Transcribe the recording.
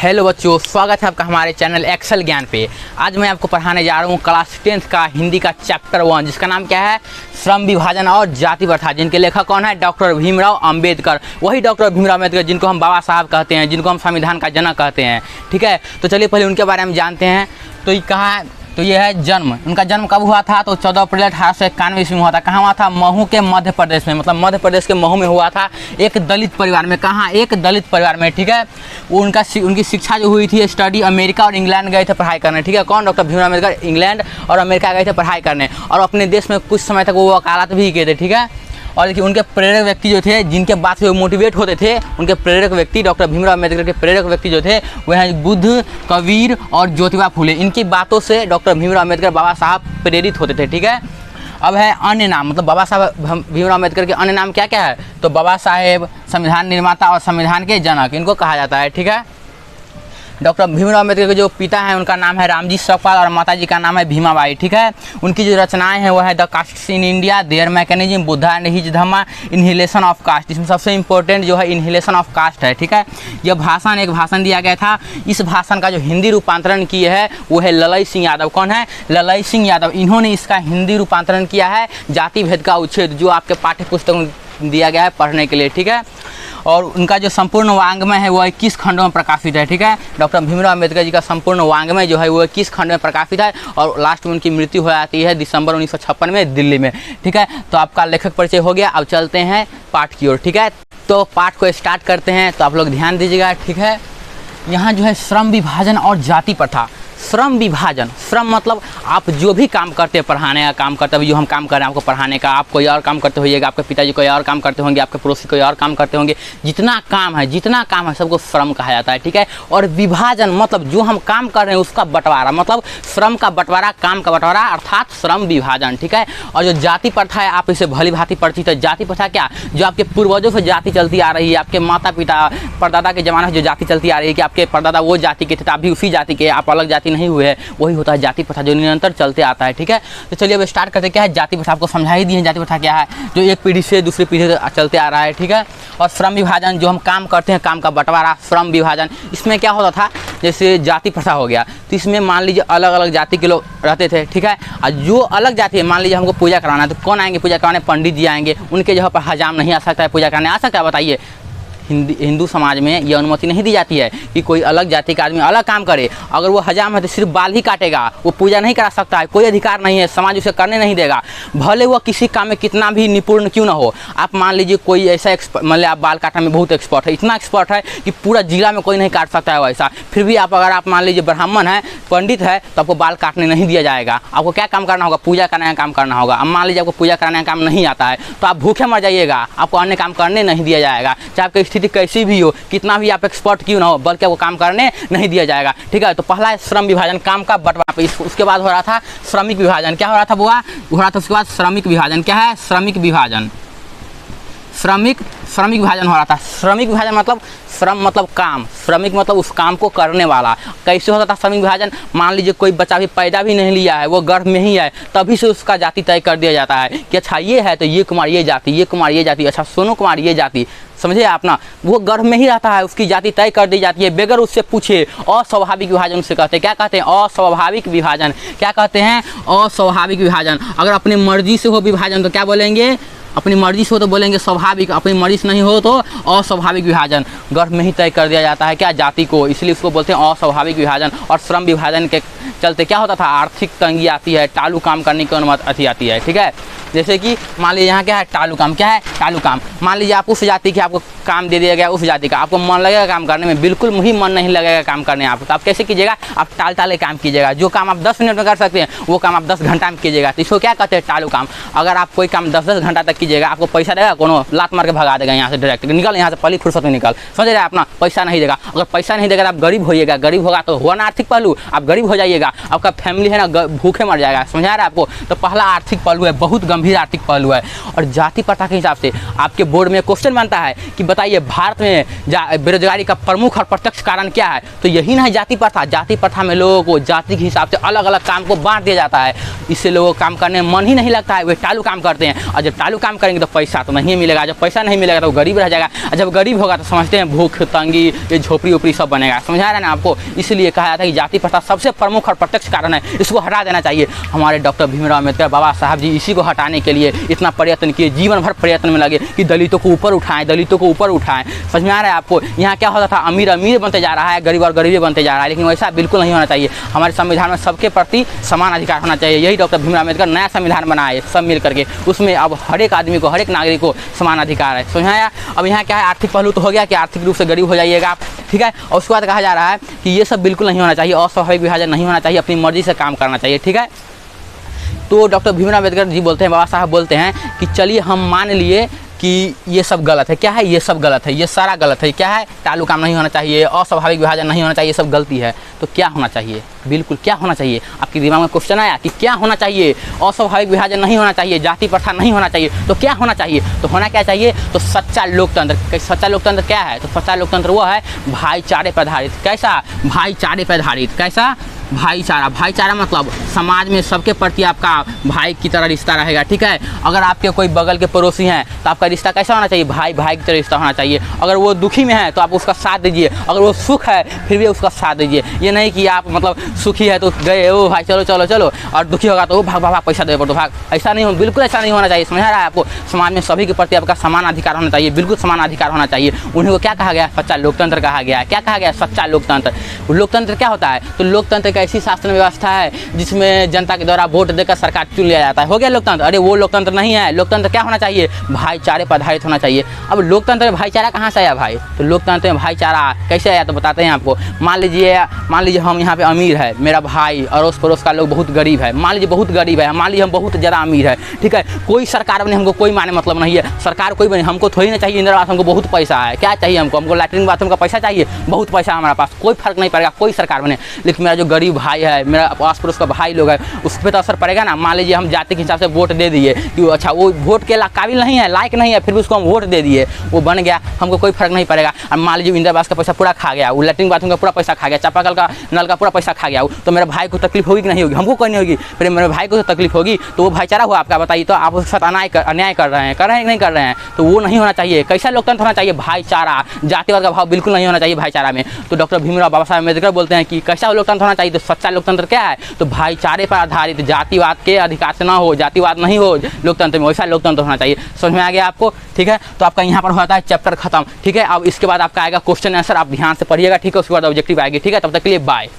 Hello बच्चों, स्वागत है आपका हमारे चैनल एक्सेल ज्ञान पे। आज मैं आपको पढ़ाने जा रहा हूँ क्लास 10th का हिंदी का चैप्टर 1, जिसका नाम क्या है, श्रम विभाजन और जाति प्रथा। जिनके लेखक कौन है, डॉक्टर भीमराव अंबेडकर। वही डॉक्टर भीमराव अंबेडकर जिनको हम बाबा साहब कहते हैं, जिनको हम संविधान का जनक कहते हैं। ठीक है, तो चलिए पहले उनके बारे में जानते हैं। तो ये कहाँ है, तो ये है जन्म। उनका जन्म कब हुआ था, तो 14 अप्रैल 1891 ईस्वी में हुआ था। कहाँ हुआ था, महू के मध्य प्रदेश में, मतलब मध्य प्रदेश के महू में हुआ था। एक दलित परिवार में। कहाँ, एक दलित परिवार में। ठीक है, वो उनकी शिक्षा जो हुई थी, स्टडी अमेरिका और इंग्लैंड गए थे पढ़ाई करने। ठीक है, कौन, डॉक्टर भीमराव अम्बेडकर इंग्लैंड और अमेरिका गए थे पढ़ाई करने, और अपने देश में कुछ समय तक वो वकालत भी किए थे। ठीक है, और देखिए उनके प्रेरक व्यक्ति जो थे, जिनके बात से वो मोटिवेट होते थे, उनके प्रेरक व्यक्ति, डॉक्टर भीमराव अम्बेडकर के प्रेरक व्यक्ति जो थे वह हैं बुद्ध, कबीर और ज्योतिबा फुले। इनकी बातों से डॉक्टर भीमराव अम्बेडकर बाबा साहब प्रेरित होते थे। ठीक है, अब है अन्य नाम, मतलब बाबा साहब भीमराव अम्बेडकर के अन्य नाम क्या क्या है, तो बाबा साहेब, संविधान निर्माता और संविधान के जनक, इनको कहा जाता है। ठीक है, डॉक्टर भीमराव अम्बेडकर के जो पिता हैं उनका नाम है रामजी सकपाल और माताजी का नाम है भीमाबाई। ठीक है, उनकी जो रचनाएं हैं वह है the caste in India, their mechanism, Buddha and his Dhamma, annihilation of caste. इसमें सबसे इंपॉर्टेंट जो है इनहिलेशन ऑफ कास्ट है। ठीक है, यह भाषण एक भाषण दिया गया था। इस भाषण का जो हिंदी रूपांतरण किए है वो है ललई सिंह यादव। कौन है, ललई सिंह यादव। इन्होंने इसका हिंदी रूपांतरण किया है, जाति भेद का उच्छेद, जो आपके पाठ्य पुस्तक में दिया गया है पढ़ने के लिए। ठीक है, और उनका जो संपूर्ण वाङ्मय है वो 21 खंडों में प्रकाशित है। ठीक है, डॉक्टर भीमराव अम्बेडकर जी का संपूर्ण वाङ्मय जो है वो 21 खंड में प्रकाशित है, और लास्ट में उनकी मृत्यु हो जाती है दिसंबर 1956 में दिल्ली में। ठीक है, तो आपका लेखक परिचय हो गया। अब चलते हैं पाठ की ओर। ठीक है, तो पाठ को स्टार्ट करते हैं, तो आप लोग ध्यान दीजिएगा। ठीक है, यहाँ जो है श्रम विभाजन और जाति प्रथा। श्रम विभाजन, श्रम मतलब आप जो भी काम करते हैं, पढ़ाने का काम करते हैं, जो हम काम कर रहे हैं आपको पढ़ाने का, आप कोई और काम करते होइएगा, आपके पिताजी कोई और काम करते होंगे, आपके पड़ोसी कोई और काम करते होंगे, जितना काम है सबको श्रम कहा जाता है। ठीक है, और विभाजन मतलब जो हम काम कर रहे हैं उसका बंटवारा, मतलब श्रम का बंटवारा, काम का बंटवारा, अर्थात श्रम विभाजन। ठीक है, और जो जाति प्रथा है आप इसे भली भांति परिचित है। जाति प्रथा क्या, जो आपके पूर्वजों से जाति चलती आ रही है, आपके माता पिता परदादा के जमाने से जो जाति चलती आ रही है कि आपके परदादा वो जाति के थे, आप भी उसी जाति के, आप अलग जाति नहीं हुए, वही होता है जाति प्रथा, जो निरंतर चलते आता है। ठीक है, तो चलिए अब स्टार्ट करते क्या है जाति प्रथा। आपको समझा ही दी है जाति प्रथा क्या है, जो एक पीढ़ी से दूसरी पीढ़ी तक चलते आ रहा है। ठीक है, और श्रम विभाजन, जो हम काम करते हैं, काम का बंटवारा, श्रम विभाजन। इसमें क्या होता था, जैसे जाति प्रथा हो गया, तो इसमें मान लीजिए अलग अलग जाति के लोग रहते थे। ठीक है, और जो अलग जाति है, मान लीजिए हमको पूजा कराना है, तो कौन आएंगे पूजा कराने, पंडित जी आएंगे। उनके जगह पर हजाम नहीं आ सकता है पूजा कराने, आ सकता है, बताइए। हिंदू समाज में यह अनुमति नहीं दी जाती है कि कोई अलग जाति का आदमी अलग काम करे। अगर वो हजाम है तो सिर्फ बाल ही काटेगा, वो पूजा नहीं करा सकता है, कोई अधिकार नहीं है, समाज उसे करने नहीं देगा, भले वो किसी काम में कितना भी निपुण क्यों ना हो। आप मान लीजिए कोई ऐसा मान लीजिए आप बाल काटने में बहुत एक्सपर्ट है, इतना एक्सपर्ट है कि पूरा जिला में कोई नहीं काट सकता है वैसा, फिर भी अगर आप मान लीजिए ब्राह्मण है, पंडित है, तो आपको बाल काटने नहीं दिया जाएगा। आपको क्या काम करना होगा, पूजा करने का काम करना होगा। अब मान लीजिए आपको पूजा कराने का काम नहीं आता है, तो आप भूखे मर जाइएगा, आपको अन्य काम करने नहीं दिया जाएगा, चाहे आपकी स्थिति कैसी भी हो, कितना भी आप एक्सपर्ट क्यों ना हो, बल्कि वो काम करने नहीं दिया जाएगा। ठीक है, तो पहला श्रम विभाजन, काम का बंटवारा। उसके बाद हो रहा था श्रमिक विभाजन। क्या हो रहा था बुआ, हो रहा था उसके बाद श्रमिक विभाजन। क्या है, श्रमिक विभाजन, श्रमिक विभाजन हो रहा था। श्रमिक विभाजन मतलब श्रम मतलब काम, श्रमिक मतलब उस काम को करने वाला। कैसे होता था श्रमिक विभाजन, मान लीजिए कोई बच्चा भी पैदा भी नहीं लिया है, वो गर्भ में ही है, तभी से उसका जाति तय कर दिया जाता है कि अच्छा ये है तो ये कुमार ये जाति, ये कुमार ये जाति, अच्छा सोनू कुमार ये जाति। समझे आप ना, वो गर्भ में ही रहता है, उसकी जाति तय कर दी जाती है बगैर उससे पूछे। अस्वाभाविक विभाजन उसे कहते हैं। क्या कहते हैं, अस्वाभाविक विभाजन। क्या कहते हैं, अस्वाभाविक विभाजन। अगर अपनी मर्जी से हो विभाजन तो क्या बोलेंगे, अपनी मर्जी से हो तो बोलेंगे स्वाभाविक, अपनी मर्जी से नहीं हो तो अस्वाभाविक विभाजन। गर्भ में ही तय कर दिया जाता है क्या, जाति को, इसलिए उसको बोलते हैं अस्वाभाविक विभाजन। और श्रम विभाजन के चलते क्या होता था, आर्थिक तंगी आती है, टालू काम करने की अनुमति आती है। ठीक है, जैसे कि मान लीजिए यहाँ क्या है, टालू काम। क्या है, टालू काम। मान लीजिए आप उस जाति के, आपको काम दे दिया गया उस जाति का, आपको मन लगेगा काम करने में, बिल्कुल ही मन नहीं लगेगा काम करने आपको, तो आप कैसे कीजिएगा, आप टाल काम कीजिएगा। जो काम आप 10 मिनट में कर सकते हैं वो काम आप 10 घंटा में कीजिएगा, तो इसको क्या कहते हैं, टालू काम। अगर आप कोई काम 10-10 घंटा तक कीजिएगा, आपको पैसा देगा कोनो, लात मार के भगा देगा यहाँ से डायरेक्ट, निकल यहाँ से, पहली फुर्सत में निकल। समझ रहे हैं अपना, पैसा नहीं देगा। अगर पैसा नहीं देगा तो आप गरीब होइएगा, गरीब होगा तो हुआ ना आर्थिक पहलू, आप गरीब हो जाइएगा। आपका फैमिली है ना भूखे मर जाएगा। समझा रहा है आपको। तो पहला आर्थिक पहलू है, बहुत गंभीर आर्थिक पहलू है। और जाति प्रथा के हिसाब से आपके बोर्ड में क्वेश्चन बनता है कि बताइए भारत में बेरोजगारी का प्रमुख और प्रत्यक्ष कारण क्या है। तो यही ना है जाति प्रथा। जाति प्रथा में लोगों को जाति के हिसाब से अलग अलग काम को बांट दिया जाता है, इससे लोगों को काम करने में मन ही नहीं लगता है, वे टालू काम करते हैं। और जब टालू काम करेंगे तो पैसा तो नहीं मिलेगा, जब पैसा नहीं मिलेगा तो गरीब रह जाएगा, और जब गरीब होगा तो समझते हैं भूख तंगी, ये झोपड़ी उपड़ी सब बनेगा। समझा रहा है ना आपको। इसलिए कहा जाता है कि जाति प्रथा सबसे प्रमुख और प्रत्यक्ष कारण है, इसको हटा देना चाहिए। हमारे डॉक्टर भीमराव अम्बेडकर बाबा साहब जी इसी को हटाने के लिए इतना प्रयत्न किए, जीवन भर प्रयत्न में लगे कि दलितों को ऊपर उठाएं, दलितों को ऊपर उठाएं। समझ में आ रहा है आपको। यहाँ क्या होता था, अमीर अमीर बनते जा रहा है, गरीब और गरीबी बनते जा रहा है, लेकिन वैसा बिल्कुल नहीं होना चाहिए। हमारे संविधान में सबके प्रति समान अधिकार होना चाहिए। यही डॉक्टर भीमराव अम्बेडकर नया संविधान बनाए सब मिल करके, उसमें अब हर एक आदमी को, हर एक नागरिक को समान अधिकार है। समझाया। अब यहाँ क्या है, आर्थिक पहलू तो हो गया कि आर्थिक रूप से गरीब हो जाइएगा आप, ठीक है। और उसके बाद कहा जा रहा है कि ये सब बिल्कुल नहीं होना चाहिए, अस्वाभाविक विभाजन नहीं होना चाहिए, अपनी मर्जी से काम करना चाहिए, ठीक है। तो डॉक्टर भीमराव अम्बेडकर जी बोलते हैं, बाबा साहब बोलते हैं कि चलिए हम मान लिए कि ये सब गलत है। क्या है, ये सब गलत है, ये सारा गलत है। क्या है, टालू काम नहीं होना चाहिए, अस्वाभाविक विभाजन नहीं होना चाहिए, ये सब गलती है। तो क्या होना चाहिए, बिल्कुल क्या होना चाहिए। आपके दिमाग में क्वेश्चन आया कि क्या होना चाहिए, अस्वाभाविक विभाजन नहीं होना चाहिए, जाति प्रथा नहीं होना चाहिए, तो क्या होना चाहिए। तो होना क्या चाहिए, तो सच्चा लोकतंत्र। सच्चा लोकतंत्र क्या है, तो सच्चा लोकतंत्र वो है भाईचारे पर आधारित। कैसा, भाईचारे पर आधारित। कैसा, भाईचारा। भाईचारा मतलब समाज में सबके प्रति आपका भाई की तरह रिश्ता रहेगा, ठीक है। अगर आपके कोई बगल के पड़ोसी हैं तो आपका रिश्ता कैसा होना चाहिए, भाई भाई की तरह रिश्ता होना चाहिए। अगर वो दुखी में है तो आप उसका साथ दीजिए, अगर वो सुख है फिर भी उसका साथ दीजिए। ये नहीं कि आप मतलब सुखी है तो गए ओ भाई चलो चलो चलो, और दुखी होगा तो भाग भाग पैसा दे, तो भाग। ऐसा नहीं हो, बिल्कुल ऐसा नहीं होना चाहिए। समझा रहा है आपको। समाज में सभी के प्रति आपका समान अधिकार होना चाहिए, बिल्कुल समान अधिकार होना चाहिए। उन्हीं को क्या कहा गया, सच्चा लोकतंत्र कहा गया है। क्या कहा गया, सच्चा लोकतंत्र। लोकतंत्र क्या होता है, तो लोकतंत्र एक ऐसी शासन व्यवस्था है जिसमें जनता के द्वारा वोट देकर सरकार चुन लिया जाता है। हो गया लोकतंत्र। अरे वो लोकतंत्र नहीं है। लोकतंत्र क्या होना चाहिए, भाईचारे पर आधारित होना चाहिए। अब लोकतंत्र में भाईचारा कहाँ से आया भाई, तो लोकतंत्र में भाईचारा कैसे आया तो बताते हैं आपको। मान लीजिए हम यहाँ पे अमीर है, मेरा भाई अड़ोस पड़ोस का लोग बहुत गरीब है, मान लीजिए बहुत गरीब है, मान लीजिए हम बहुत ज़्यादा अमीर है, ठीक है। कोई सरकार बने, हमको कोई माने मतलब नहीं है, सरकार कोई बने, हमको थोड़ी ना चाहिए इंदिरा आवास, हमको बहुत पैसा है। क्या चाहिए हमको लैट्रिन बाथरूम का पैसा चाहिए, बहुत पैसा हमारे पास, कोई फर्क नहीं पड़ेगा कोई सरकार बने। लेकिन मेरा जो गरीब भाई है, मेरा आस पड़ोस का भाई लोग है, उस पर तो असर पड़ेगा ना। मान लीजिए हम जाति के हिसाब से वोट दे दिए कि अच्छा वो वोट के काबिल नहीं है, लायक नहीं है, फिर भी उसको हम वोट दे दिए, वो बन गया, हमको कोई फर्क नहीं पड़ेगा। और मान लीजिए इंदिरा आवास का पैसा पूरा खा गया, वो लैट्रिन बाथरूम का पूरा पैसा खा गया, चापाकल का नल का पूरा पैसा खा गया, तो मेरे भाई को तकलीफ होगी कि नहीं होगी, हमको कोई नहीं होगी, फिर मेरे भाई को तो तकलीफ होगी। तो वो भाईचारा हुआ आपका, बताइए। तो आप उसके साथ अन्याय कर रहे हैं कि नहीं कर रहे हैं, तो वो नहीं होना चाहिए। कैसा लोकतंत्र होना चाहिए, भाईचारा। जातिवाद का भाव बिल्कुल नहीं होना चाहिए भाईचारा में। तो डॉक्टर भीमराव बाबा साहब अम्बेडकर बोलते हैं कि कैसा लोकतंत्र होना चाहिए, तो सच्चा लोकतंत्र क्या है, तो भाईचारे पर आधारित, जातिवाद के अधिकार से ना हो, जातिवाद नहीं हो लोकतंत्र में, वैसा लोकतंत्र होना चाहिए। समझ में आ गया आपको, ठीक है। तो आपका यहाँ पर होता है चैप्टर खत्म, ठीक है। अब इसके बाद आपका आएगा क्वेश्चन आंसर, आप ध्यान से पढ़िएगा, ठीक है। उसके बाद ऑब्जेक्टिव आएगी, ठीक है। तब तक के लिए बाय।